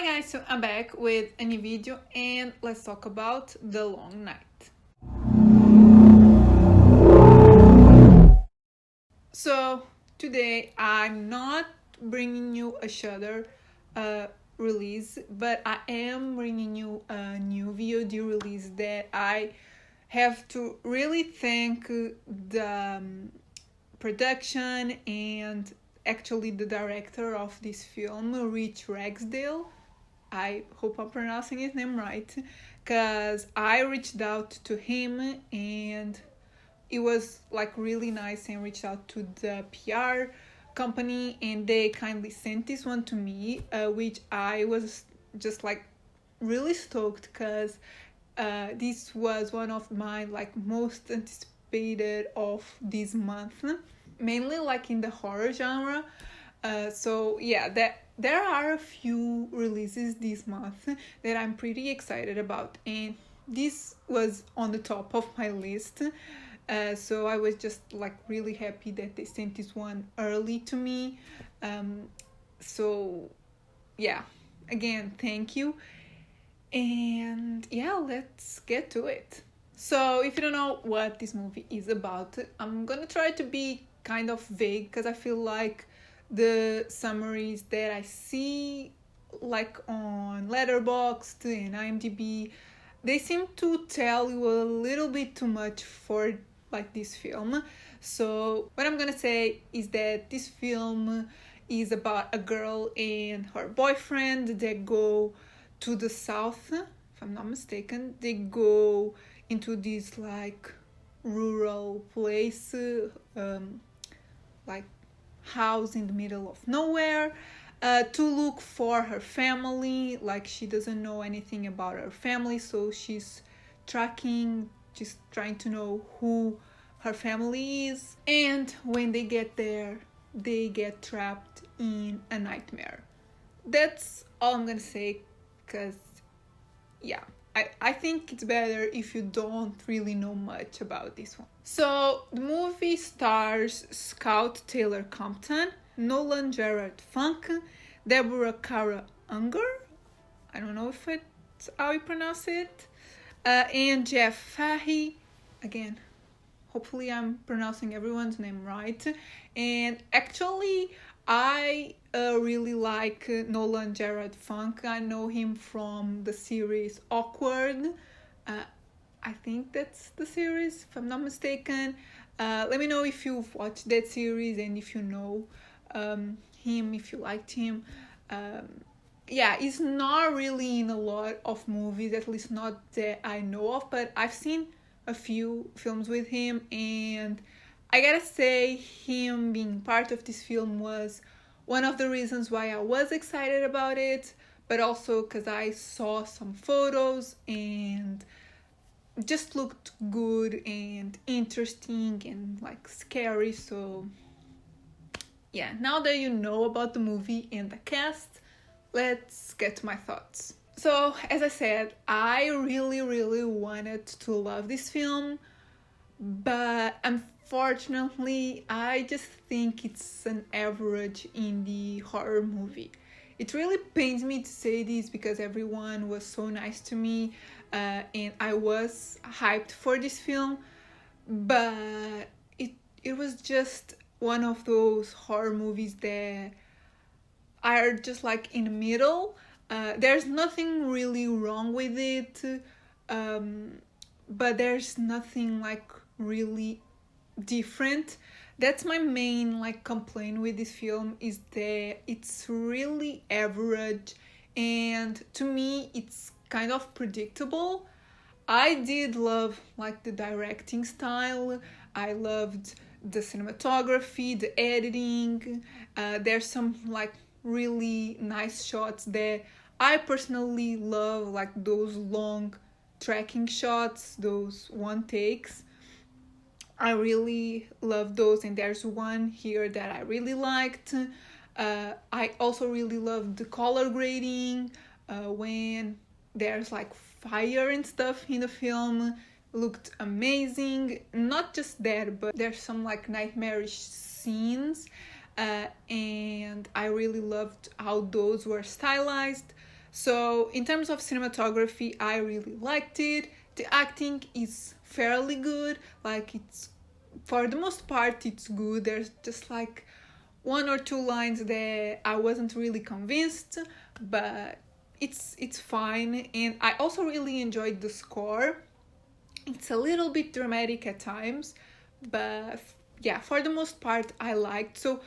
guys, so I'm back with a new video and let's talk about The Long Night. So today I'm not bringing you a Shudder release, but I am bringing you a new VOD release that I have to really thank the production and actually the director of this film, Rich Ragsdale. I hope I'm pronouncing his name right, because I reached out to him and it was like really nice, and reached out to the PR company and they kindly sent this one to me, which I was just like really stoked, because this was one of my like most anticipated of this month, mainly like in the horror genre. So yeah, there are a few releases this month that I'm pretty excited about, and this was on the top of my list. So I was just like really happy that they sent this one early to me. So yeah, again, thank you. And yeah, let's get to it. So if you don't know what this movie is about, I'm gonna try to be kind of vague, because I feel like the summaries that I see like on Letterboxd and IMDb, they seem to tell you a little bit too much for like this film. So what I'm gonna say is that this film is about a girl and her boyfriend that go to the south, if I'm not mistaken. They go into this like rural place, like house in the middle of nowhere, to look for her family. Like, she doesn't know anything about her family, so she's tracking, just trying to know who her family is. And when they get there, they get trapped in a nightmare. That's all I'm gonna say, because yeah, I think it's better if you don't really know much about this one. So the movie stars Scout Taylor Compton, Nolan Gerard Funk, Deborah Kara Unger, I don't know if it's how you pronounce it, and Jeff Fahey. Again, hopefully I'm pronouncing everyone's name right. And actually, I really like Nolan Gerard Funk. I know him from the series Awkward. I think that's the series, if I'm not mistaken. Let me know if you've watched that series and if you know him, if you liked him. Yeah, he's not really in a lot of movies, at least not that I know of, but I've seen a few films with him, and I gotta say, him being part of this film was one of the reasons why I was excited about it, but also because I saw some photos and it just looked good and interesting and like scary. So yeah, now that you know about the movie and the cast, let's get to my thoughts. So as I said, I really wanted to love this film, but unfortunately I just think it's an average indie horror movie. It really pains me to say this, because everyone was so nice to me, and I was hyped for this film, but it was just one of those horror movies that are just like in the middle. There's nothing really wrong with it, but there's nothing like really different. That's my main like complaint with this film, is that it's really average, and to me it's kind of predictable. I did love like the directing style. I loved the cinematography, the editing. There's some like really nice shots that I personally love, like those long tracking shots, those one takes. I really love those, and there's one here that I really liked. I also really loved the color grading, when there's like fire and stuff in the film. Looked amazing. Not just that, but there's some like nightmarish scenes, and I really loved how those were stylized. So in terms of cinematography, I really liked it. The acting is fairly good. Like, it's, for the most part, it's good. There's just like one or two lines that I wasn't really convinced, but it's fine. And I also really enjoyed the score. It's a little bit dramatic at times, but yeah, for the most part, I liked. So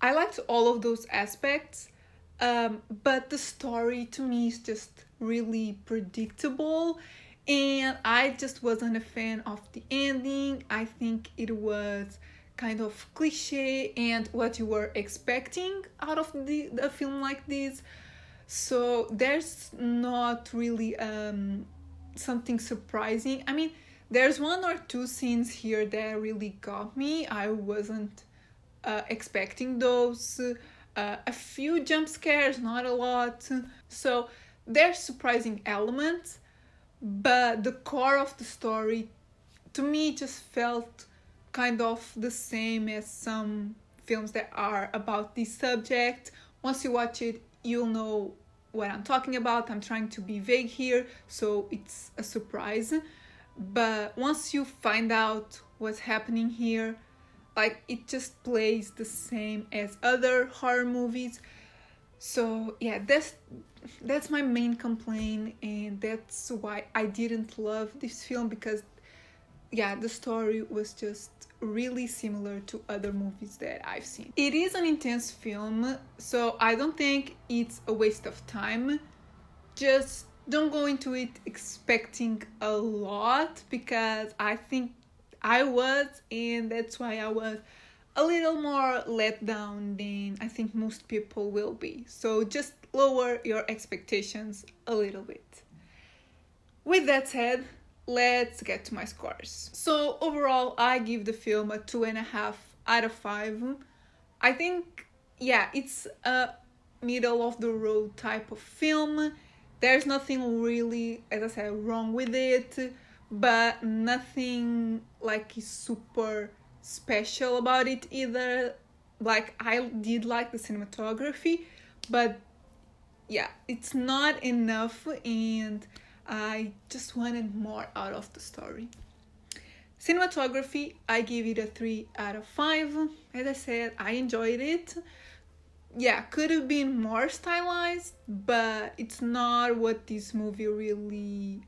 I liked all of those aspects, but the story to me is just really predictable, and I just wasn't a fan of the ending. I think it was kind of cliche and what you were expecting out of a film like this. So there's not really something surprising. I mean, there's one or two scenes here that really got me. I wasn't expecting those. A few jump scares, not a lot. So there's surprising elements, but the core of the story to me just felt kind of the same as some films that are about this subject. Once you watch it, you'll know what I'm talking about. I'm trying to be vague here, so it's a surprise. But once you find out what's happening here, like, it just plays the same as other horror movies. So yeah, that's my main complaint, and that's why I didn't love this film, because yeah, the story was just really similar to other movies that I've seen. It is an intense film, so I don't think it's a waste of time. Just don't go into it expecting a lot, because I think I was, and that's why I was a little more let down than I think most people will be. So just lower your expectations a little bit. With that said, let's get to my scores. So overall, I give the film a 2.5 out of 5. I think, yeah, it's a middle of the road type of film. There's nothing really, as I said, wrong with it, but nothing like is super special about it either. Like, I did like the cinematography, but yeah, it's not enough, and I just wanted more out of the story. Cinematography, I give it a 3 out of 5. As I said, I enjoyed it. Yeah, could have been more stylized, but it's not what this movie really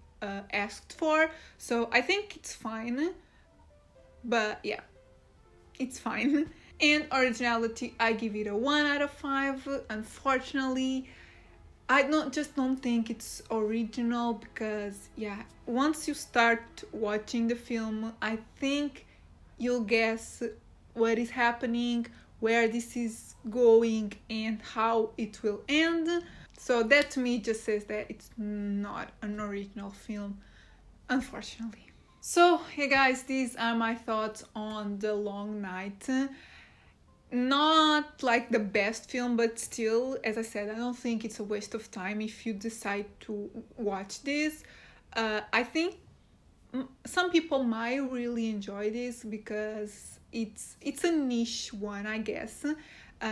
asked for. So I think it's fine. But yeah, it's fine. And originality, I give it a 1 out of 5. Unfortunately, I don't think it's original, because yeah, once you start watching the film, I think you'll guess what is happening, where this is going, and how it will end. So that to me just says that it's not an original film, unfortunately. So hey guys, these are my thoughts on The Long Night. Not like the best film, but still, as I said, I don't think it's a waste of time if you decide to watch this. I think some people might really enjoy this, because it's a niche one, I guess.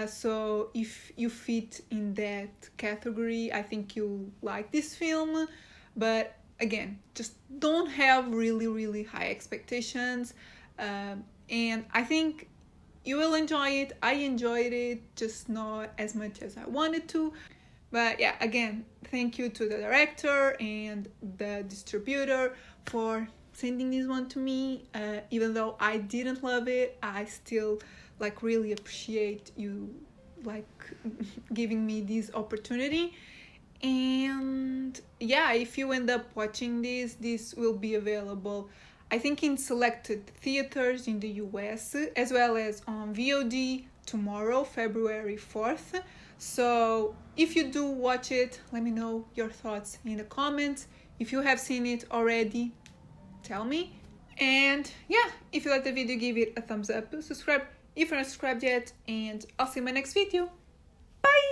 So if you fit in that category, I think you'll like this film. But again, just don't have really high expectations. And I think you will enjoy it. I enjoyed it, just not as much as I wanted to. But yeah, again, thank you to the director and the distributor for sending this one to me. Even though I didn't love it, I still like really appreciate you like giving me this opportunity. And yeah, if you end up watching this will be available, I think, in selected theaters in the US, as well as on VOD tomorrow, February 4th. So if you do watch it, let me know your thoughts in the comments. If you have seen it already, tell me. And yeah, if you like the video, give it a thumbs up, subscribe if you're not subscribed yet, and I'll see you in my next video. Bye!